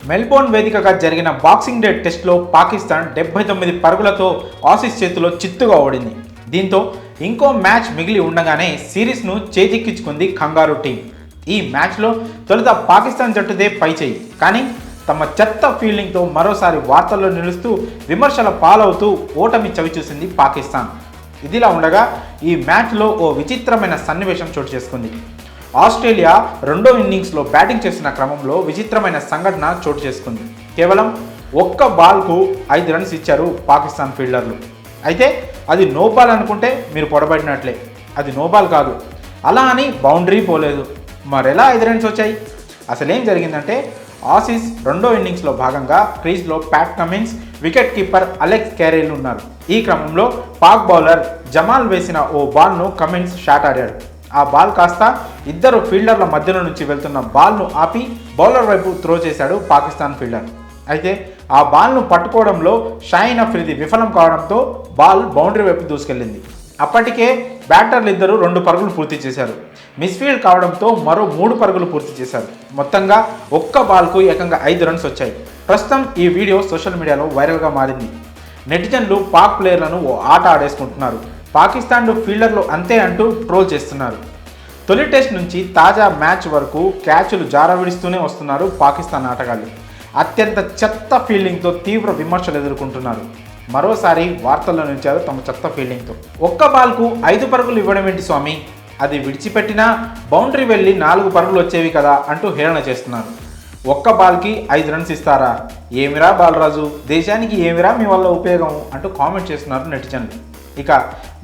Melbourne వేదికగా జరిగిన boxing day టెస్ట్లో పాకిస్తాన్ 79 పరుగులతో ఆసీస్ చేతిలో చిత్తుగా ఓడింది. దీంతో ఇంకో మ్యాచ్ మిగిలి ఉండగానే సిరీస్ను చేజిక్కించుకుంది కంగారు టీం. ఈ మ్యాచ్లో తొలుత పాకిస్తాన్ జట్టుదే పైచేయి, కానీ తమ చెత్త ఫీల్డింగ్తో మరోసారి వార్తల్లో నిలుస్తూ విమర్శల పాలవుతూ ఓటమి చవిచూసింది పాకిస్తాన్. ఇదిలా ఉండగా ఈ మ్యాచ్లో ఓ విచిత్రమైన సన్నివేశం చోటు చేసుకుంది. ఆస్ట్రేలియా రెండో ఇన్నింగ్స్లో బ్యాటింగ్ చేసిన క్రమంలో విచిత్రమైన సంఘటన చోటు చేసుకుంది. కేవలం ఒక్క బాల్కు 5 రన్స్ ఇచ్చారు పాకిస్తాన్ ఫీల్డర్లు. అయితే అది నో బాల్ అనుకుంటే మీరు పొడబడినట్లే. అది నో బాల్ కాదు. అలా అని బౌండరీ పోలేదు. మరెలా 5 రన్స్ వచ్చాయి? అసలేం జరిగిందంటే, ఆసీస్ రెండో ఇన్నింగ్స్లో భాగంగా క్రీజ్లో Pat Cummins, wicket keeper Alex Carey ఉన్నారు. ఈ క్రమంలో పాక్ బౌలర్ జమాల్ వేసిన ఓ బాల్ను కమిన్స్ షాట్ ఆడాడు. ఆ బాల్ కాస్త ఇద్దరు ఫీల్డర్ల మధ్యలో నుంచి వెళ్తున్న బాల్ను ఆపి బౌలర్ వైపు త్రో చేశాడు పాకిస్తాన్ ఫీల్డర్. అయితే ఆ బాల్ను పట్టుకోవడంలో షాహీన్ అఫ్రిది విఫలం కావడంతో బాల్ బౌండరీ వైపు దూసుకెళ్లింది. అప్పటికే బ్యాటర్లు ఇద్దరు 2 పరుగులు పూర్తి చేశారు. మిస్ఫీల్డ్ కావడంతో మరో 3 పరుగులు పూర్తి చేశారు. మొత్తంగా ఒక్క బాల్కు ఏకంగా 5 రన్స్ వచ్చాయి. ప్రస్తుతం ఈ వీడియో సోషల్ మీడియాలో వైరల్గా మారింది. నెటిజన్లు పాక్ ప్లేయర్లను ఓ ఆట ఆడేసుకుంటున్నారు. పాకిస్తాన్ ఫీల్డర్లు అంతే అంటూ ట్రోల్ చేస్తున్నారు. తొలి టెస్ట్ నుంచి తాజా మ్యాచ్ వరకు క్యాచ్లు జారవిడిస్తూనే వస్తున్నారు పాకిస్తాన్ ఆటగాళ్లు. అత్యంత చెత్త ఫీల్డింగ్తో తీవ్ర విమర్శలు ఎదుర్కొంటున్నారు. మరోసారి వార్తల్లో నిలిచారు తమ చెత్త ఫీల్డింగ్తో. ఒక్క బాల్కు 5 పరుగులు ఇవ్వడం ఏంటి స్వామి, అది విడిచిపెట్టినా బౌండరీ వెళ్ళి 4 పరుగులు వచ్చేవి కదా అంటూ హేళన చేస్తున్నారు. ఒక్క బాల్కి 5 రన్స్ ఇస్తారా? ఏమిరా బాలరాజు, దేశానికి ఏమిరా మీ వల్ల ఉపయోగం అంటూ కామెంట్ చేస్తున్నారు నెటిజన్లు. ఇక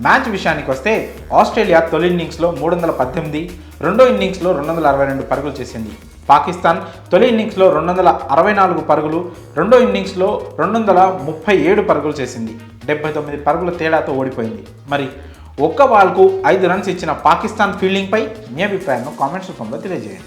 మ్యాచ్ విషయానికి వస్తే, ఆస్ట్రేలియా తొలి ఇన్నింగ్స్లో 318, రెండో ఇన్నింగ్స్లో 262 పరుగులు చేసింది. పాకిస్తాన్ తొలి ఇన్నింగ్స్లో 264 పరుగులు, రెండో ఇన్నింగ్స్లో 237 పరుగులు చేసింది. 79 పరుగుల తేడాతో ఓడిపోయింది. మరి ఒక్క బాల్కు 5 రన్స్ ఇచ్చిన పాకిస్తాన్ ఫీల్డింగ్పై మీ అభిప్రాయాన్ని కామెంట్స్ రూపంలో తెలియజేయండి.